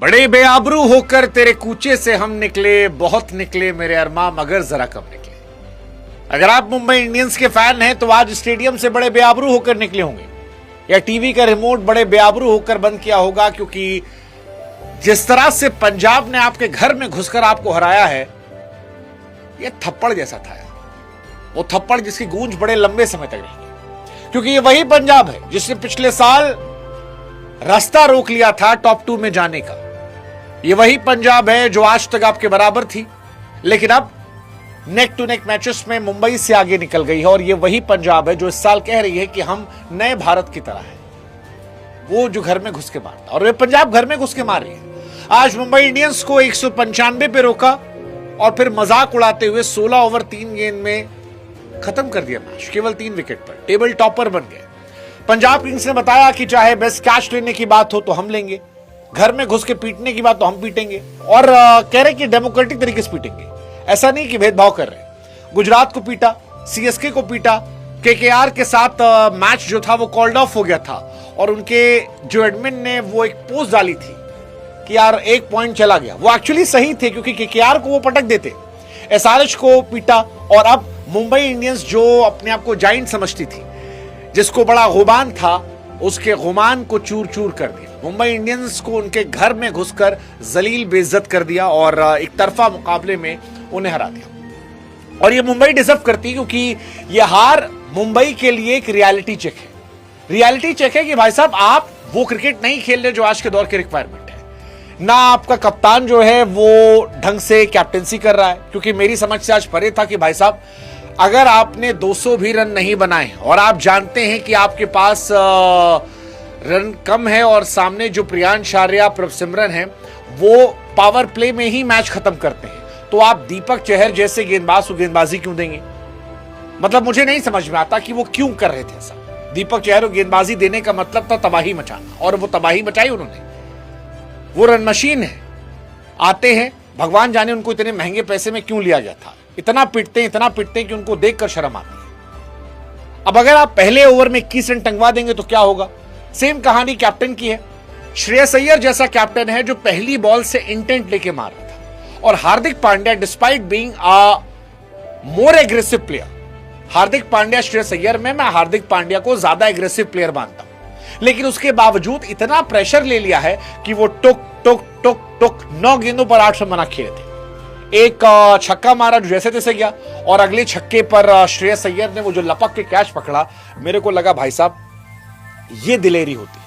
बड़े बेआबरू होकर तेरे कूचे से हम निकले, बहुत निकले मेरे अरमां मगर जरा कम निकले। अगर आप मुंबई इंडियंस के फैन हैं तो आज स्टेडियम से बड़े बेआबरू होकर निकले होंगे या टीवी का रिमोट बड़े बेआबरू होकर बंद किया होगा, क्योंकि जिस तरह से पंजाब ने आपके घर में घुसकर आपको हराया है, यह थप्पड़ जैसा था। वो थप्पड़ जिसकी गूंज बड़े लंबे समय तक रहेगी, क्योंकि ये वही पंजाब है जिसने पिछले साल रास्ता रोक लिया था टॉप 2 में जाने का। ये वही पंजाब है जो आज तक आपके बराबर थी, लेकिन अब नेक टू नेक मैचेस में मुंबई से आगे निकल गई है। और ये वही पंजाब है जो इस साल कह रही है कि हम नए भारत की तरह हैं, वो जो घर में घुस के मारता, और ये पंजाब घर में घुस के मार रही है। आज मुंबई इंडियंस को 195 पे रोका और फिर मजाक उड़ाते हुए 16 ओवर 3 गेंद में खत्म कर दिया मैच, केवल 3 विकेट पर टेबल टॉपर बन गए। पंजाब किंग्स ने बताया कि चाहे बेस्ट कैच लेने की बात हो तो हम लेंगे, घर में घुस के पीटने की बात तो हम पीटेंगे, और कह रहे कि डेमोक्रेटिक तरीके से पीटेंगे। ऐसा नहीं कि भेदभाव कर रहे। गुजरात को पीटा, सीएसके को पीटा, केकेआर के साथ मैच जो था वो कॉल्ड ऑफ हो गया था, और उनके जो एडमिन ने वो एक पोस्ट डाली थी कि यार 1 पॉइंट चला गया। वो एक्चुअली सही थे, क्योंकि केकेआर को वो पटक देते। एसआरएच को पीटा, और अब मुंबई इंडियंस जो अपने आप को जाइंट समझती थी, जिसको बड़ा गुमान था, उसके गुमान को चूर चूर कर दिया। मुंबई इंडियंस को उनके घर में घुसकर जलील बेइज्जत कर दिया और एक तरफा मुकाबले में उन्हें हरा दिया। और ये मुंबई डिजर्व करती, क्योंकि ये हार मुंबई के लिए एक रियलिटी चेक है। रियलिटी चेक है कि भाई साहब आप वो क्रिकेट नहीं खेल रहे जो आज के दौर की रिक्वायरमेंट है। ना आपका कप्तान जो है वो ढंग से कैप्टेंसी कर रहा है, क्योंकि मेरी समझ से आज परे था कि भाई साहब अगर आपने 200 भी रन नहीं बनाए और आप जानते हैं कि आपके पास रन कम है और सामने जो प्रियांश आर्या, प्रभसिमरन है वो पावर प्ले में ही मैच खत्म करते हैं, तो आप दीपक चहर जैसे गेंदबाज को गेंदबाजी क्यों देंगे? मतलब मुझे नहीं समझ में आता कि वो क्यों कर रहे थे ऐसा। दीपक चहर को गेंदबाजी देने का मतलब था तबाही मचाना, और वो तबाही मचाई उन्होंने। वो रन मशीन है, आते हैं, भगवान जाने उनको इतने महंगे पैसे में क्यों लिया गया था। इतना पीटते हैं कि उनको देखकर शर्म आती है। अब अगर आप पहले ओवर में 21 रन टंगवा देंगे तो क्या होगा? सेम कहानी कैप्टन की है। श्रेयस अय्यर जैसा कैप्टन है जो पहली बॉल से इंटेंट लेके मार रहा था, और Hardik Pandya despite being a more aggressive player, Hardik Pandya Shreyas Iyer में मैं हार्दिक पांड्या को ज्यादा एग्रेसिव प्लेयर मानता हूं, लेकिन उसके बावजूद इतना प्रेशर ले लिया है कि वो टुक टुक टुक टुक 9 गेंदों पर 8 रन बना खेले थे। एक छक्का मारा जो जैसे तैसे गया, और अगले छक्के पर श्रेयस अय्यर ने वो जो लपक के कैच पकड़ा, मेरे को लगा भाई साहब ये दिलेरी होती।